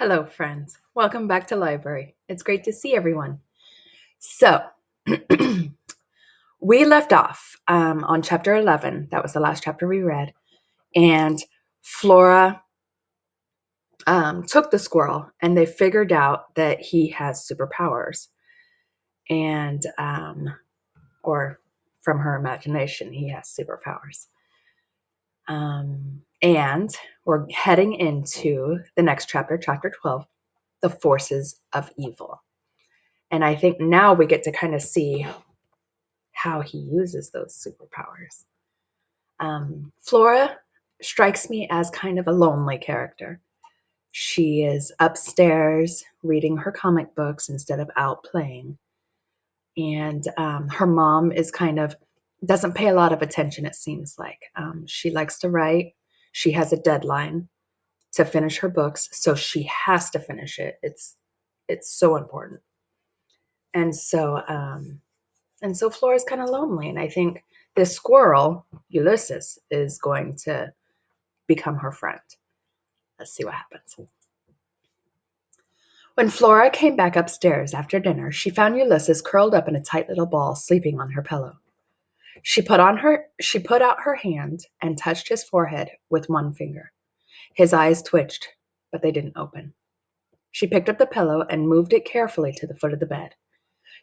Hello, friends. Welcome back to library. It's great to see everyone. So, we left off on chapter 11. That was the last chapter we read. And Flora took the squirrel and they figured out that he has superpowers. And, or from her imagination, he has superpowers. And we're heading into the next chapter, chapter 12, the forces of evil. And I think now we get to kind of see how he uses those superpowers. Flora strikes me as kind of a lonely character. She is upstairs reading her comic books instead of out playing. And her mom is doesn't pay a lot of attention, it seems like. She likes to write. She has a deadline to finish her books, so she has to finish it. It's so important. And so Flora's kind of lonely, and I think this squirrel, Ulysses, is going to become her friend. Let's see what happens. When Flora came back upstairs after dinner, she found Ulysses curled up in a tight little ball, sleeping on her pillow. She put out her hand and touched his forehead with one finger. His eyes twitched, but they didn't open. She picked up the pillow and moved it carefully to the foot of the bed.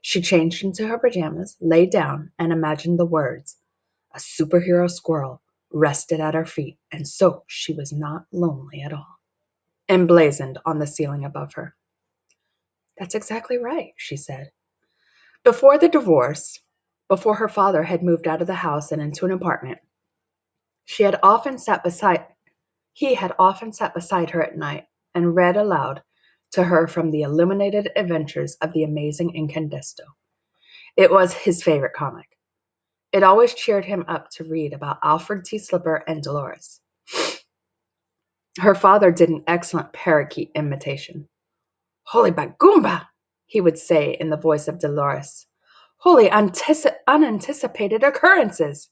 She changed into her pajamas, lay down, and imagined the words, "A superhero squirrel rested at our feet, and so she was not lonely at all," emblazoned on the ceiling above her. "That's exactly right," she said. Before the divorce, before her father had moved out of the house and into an apartment, she had often sat beside he had often sat beside her at night and read aloud to her from the Illuminated adventures of the amazing Incandesto. It was his favorite comic. It always cheered him up to read about Alfred T. Slipper and Dolores. Her father did an excellent parakeet imitation. "Holy Bagumba," he would say in the voice of Dolores. "Holy unanticipated occurrences."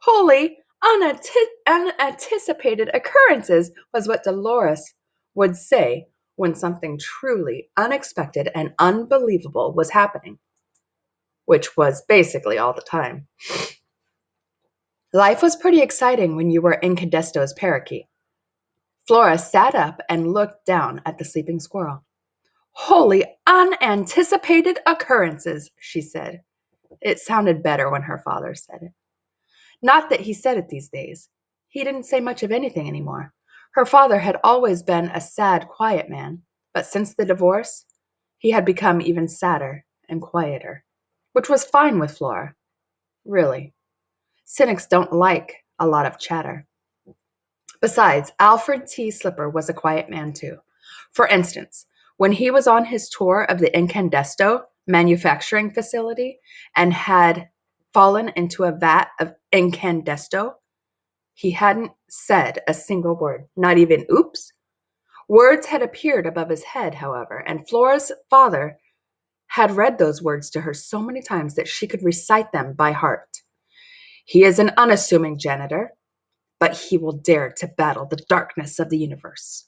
"Holy unanticipated occurrences" was what Dolores would say when something truly unexpected and unbelievable was happening, which was basically all the time. Life was pretty exciting when you were Incandesto's parakeet. Flora sat up and looked down at the sleeping squirrel. "Wholly unanticipated occurrences," she said. It sounded better when her father said it. Not that he said it these days. He didn't say much of anything anymore. Her father had always been a sad, quiet man, but since the divorce, he had become even sadder and quieter, which was fine with Flora. Really. Cynics don't like a lot of chatter. Besides, Alfred T. Slipper was a quiet man too. For instance, when he was on his tour of the Incandesto manufacturing facility and had fallen into a vat of Incandesto, he hadn't said a single word, not even oops. Words had appeared above his head, however, and Flora's father had read those words to her so many times that she could recite them by heart. "He is an unassuming janitor, but he will dare to battle the darkness of the universe.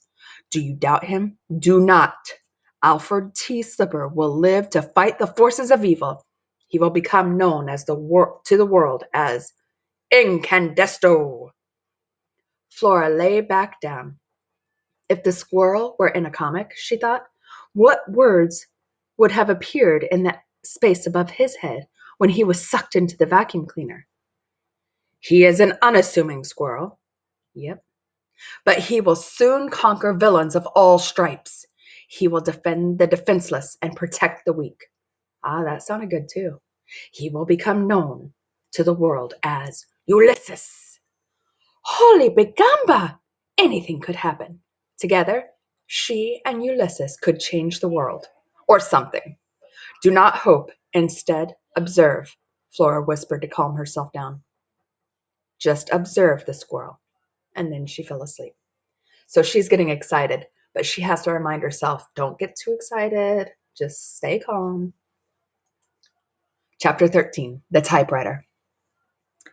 Do you doubt him? Do not. Alfred T. Slipper will live to fight the forces of evil. He will become known as to the world as Incandesto." Flora lay back down. If the squirrel were in a comic, she thought, what words would have appeared in that space above his head when he was sucked into the vacuum cleaner? "He is an unassuming squirrel." Yep. "But he will soon conquer villains of all stripes. He will defend the defenseless and protect the weak." Ah, that sounded good too. "He will become known to the world as Ulysses." Holy begamba! Anything could happen. Together, she and Ulysses could change the world. Or something. "Do not hope. Instead, observe," Flora whispered to calm herself down. Just observe the squirrel. And then she fell asleep. So she's getting excited, but she has to remind herself, don't get too excited. Just stay calm. Chapter 13, The Typewriter.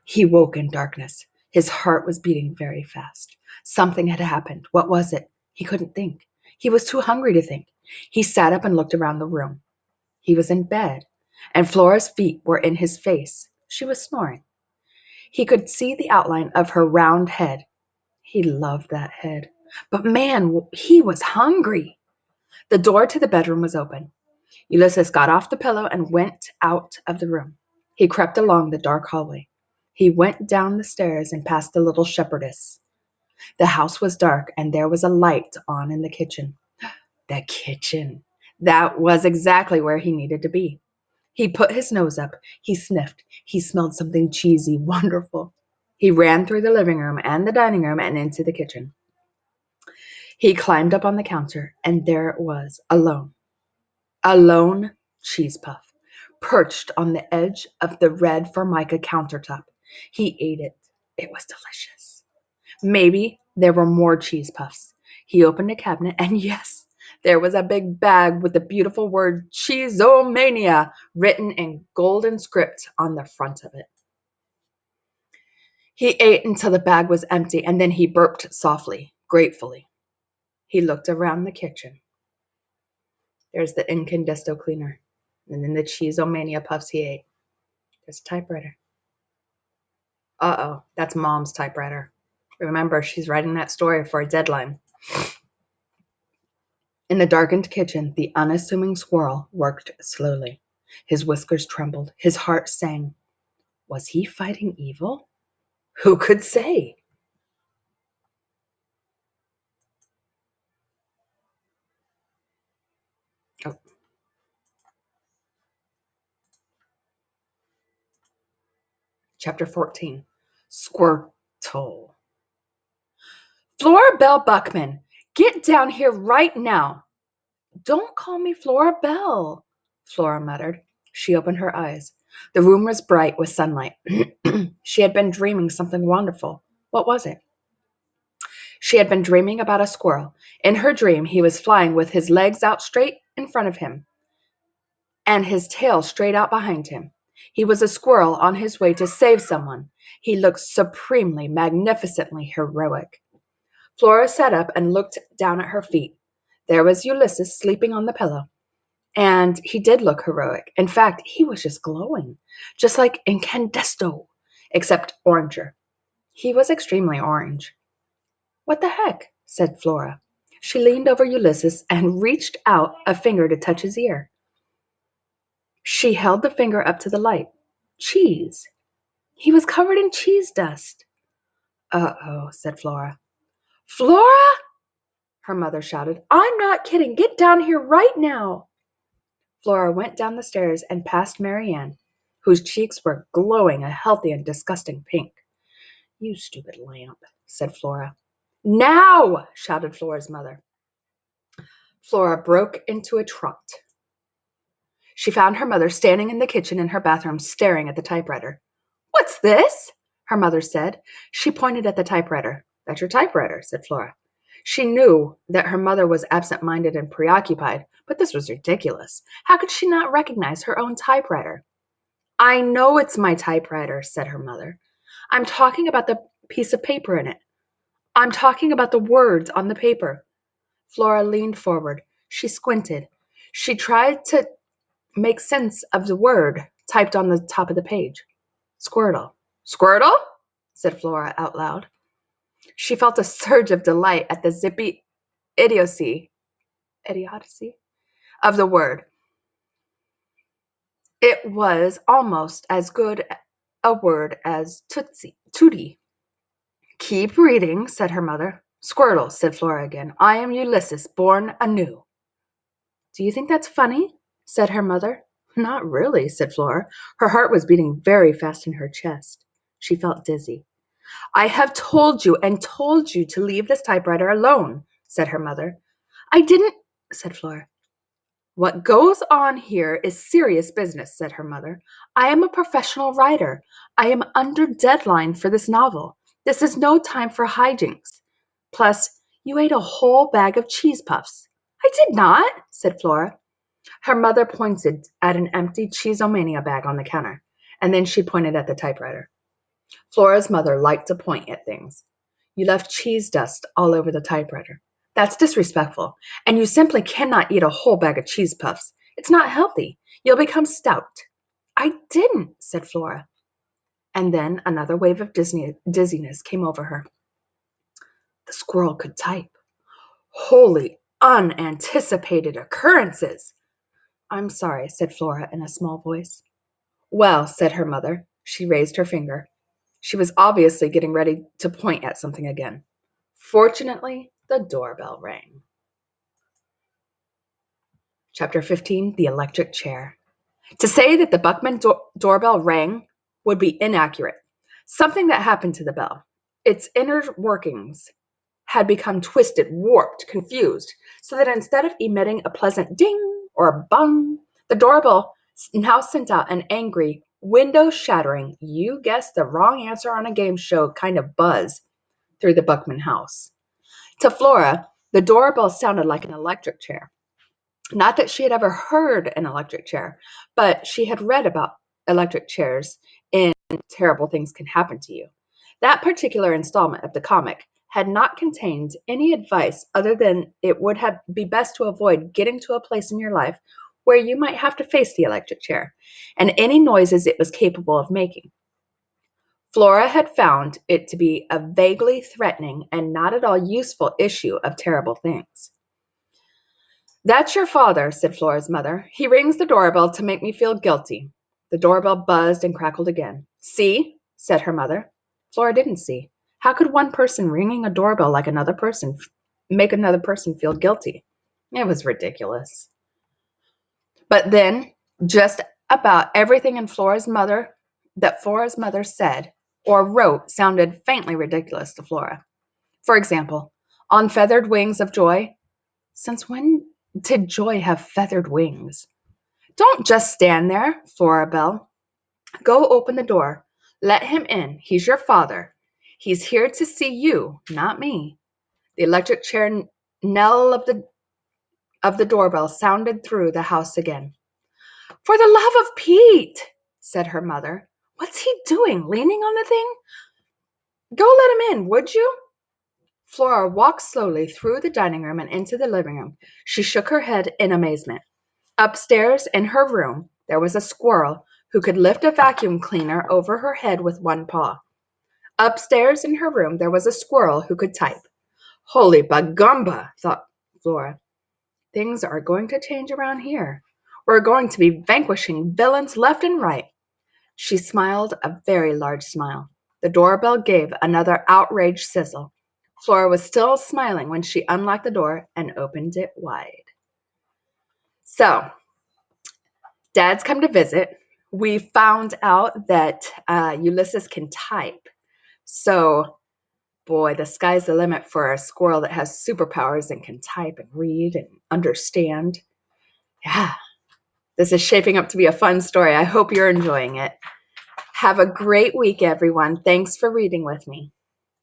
He woke in darkness. His heart was beating very fast. Something had happened. What was it? He couldn't think. He was too hungry to think. He sat up and looked around the room. He was in bed, and Flora's feet were in his face. She was snoring. He could see the outline of her round head. He loved that head. But man, he was hungry. The door to the bedroom was open. Ulysses got off the pillow and went out of the room. He crept along the dark hallway. He went down the stairs and past the little shepherdess. The house was dark, and there was a light on in the kitchen. The kitchen. That was exactly where he needed to be. He put his nose up. He sniffed. He smelled something cheesy, wonderful. He ran through the living room and the dining room and into the kitchen. He climbed up on the counter, and there it was, alone. A lone cheese puff, perched on the edge of the red formica countertop. He ate it. It was delicious. Maybe there were more cheese puffs. He opened a cabinet, and yes, there was a big bag with the beautiful word Cheeseomania written in golden script on the front of it. He ate until the bag was empty, and then he burped softly, gratefully. He looked around the kitchen. There's the incandesto cleaner, and then the Cheeseomania puffs he ate. There's a typewriter. Uh-oh, that's Mom's typewriter. Remember, she's writing that story for a deadline. In the darkened kitchen, the unassuming squirrel worked slowly. His whiskers trembled. His heart sang. Was he fighting evil? Who could say? Oh, chapter 14. Squirtle. Flora Belle Buckman, get down here right now. Don't call me Flora Belle, Flora muttered. She opened her eyes. The room was bright with sunlight. She had been dreaming something wonderful. What was it? She had been dreaming about a squirrel. In her dream, he was flying with his legs out straight in front of him and his tail straight out behind him. He was a squirrel on his way to save someone. He looked supremely, magnificently heroic. Flora sat up and looked down at her feet. There was Ulysses sleeping on the pillow. And he did look heroic. In fact, he was just glowing, just like Incandesto, except oranger. He was extremely orange. What the heck? Said Flora. She leaned over Ulysses and reached out a finger to touch his ear. She held the finger up to the light. Cheese. He was covered in cheese dust. Uh-oh, said Flora. Flora! Her mother shouted. I'm not kidding. Get down here right now. Flora went down the stairs and past Marianne, whose cheeks were glowing a healthy and disgusting pink. You stupid lamp, said Flora. Now! Shouted Flora's mother. Flora broke into a trot. She found her mother standing in the kitchen in her bathroom staring at the typewriter. What's this? Her mother said. She pointed at the typewriter. That's your typewriter, said Flora. She knew that her mother was absent-minded and preoccupied, but this was ridiculous. How could she not recognize her own typewriter? I know it's my typewriter, said her mother. I'm talking about the piece of paper in it. I'm talking about the words on the paper. Flora leaned forward. She squinted. She tried to make sense of the word typed on the top of the page. Squirtle. Squirtle? Said Flora out loud. She felt a surge of delight at the zippy idiocy of the word. It was almost as good a word as tootie. Keep reading, said her mother. Squirtle, said Flora again. I am Ulysses, born anew. Do you think that's funny? Said her mother. Not really, said Flora. Her heart was beating very fast in her chest. She felt dizzy. I have told you and told you to leave this typewriter alone, said her mother. I didn't, said Flora. What goes on here is serious business, said her mother. I am a professional writer. I am under deadline for this novel. This is no time for hijinks. Plus, you ate a whole bag of cheese puffs. I did not, said Flora. Her mother pointed at an empty Cheeseomania bag on the counter, and then she pointed at the typewriter. Flora's mother liked to point at things. You left cheese dust all over the typewriter. That's disrespectful, and you simply cannot eat a whole bag of cheese puffs. It's not healthy. You'll become stout. I didn't, said Flora. And then another wave of dizziness came over her. The squirrel could type. Wholly unanticipated occurrences. I'm sorry, said Flora in a small voice. Well, said her mother. She raised her finger. She was obviously getting ready to point at something again. Fortunately, the doorbell rang. Chapter 15, The Electric Chair. To say that the Buckman doorbell rang would be inaccurate. Something that happened to the bell. Its inner workings had become twisted, warped, confused, so that instead of emitting a pleasant ding or a bung, the doorbell now sent out an angry, window-shattering, you guessed the wrong answer on a game show kind of buzz through the Buckman house. To Flora, the doorbell sounded like an electric chair. Not that she had ever heard an electric chair, but she had read about electric chairs in Terrible Things Can Happen to You. That particular installment of the comic had not contained any advice other than it would be best to avoid getting to a place in your life where you might have to face the electric chair and any noises it was capable of making. Flora had found it to be a vaguely threatening and not at all useful issue of terrible things. That's your father, said Flora's mother. He rings the doorbell to make me feel guilty. The doorbell buzzed and crackled again. See, said her mother. Flora didn't see. How could one person ringing a doorbell like another person make another person feel guilty? It was ridiculous. But then, just about everything in Flora's mother said or wrote sounded faintly ridiculous to Flora. For example, on feathered wings of joy. Since when did joy have feathered wings? Don't just stand there, Flora Bell. Go open the door. Let him in. He's your father. He's here to see you, not me. The electric chair knell of the doorbell sounded through the house again. For the love of Pete, said her mother. What's he doing, leaning on the thing? Go let him in, would you? Flora walked slowly through the dining room and into the living room. She shook her head in amazement. Upstairs in her room, there was a squirrel who could lift a vacuum cleaner over her head with one paw. Upstairs in her room, there was a squirrel who could type. Holy bagumba, thought Flora. Things are going to change around here. We're going to be vanquishing villains left and right. She smiled a very large smile. The doorbell gave another outraged sizzle. Flora was still smiling when she unlocked the door and opened it wide. So, Dad's come to visit. We found out that Ulysses can type. So, boy, the sky's the limit for a squirrel that has superpowers and can type and read and understand. Yeah, this is shaping up to be a fun story. I hope you're enjoying it. Have a great week, everyone. Thanks for reading with me.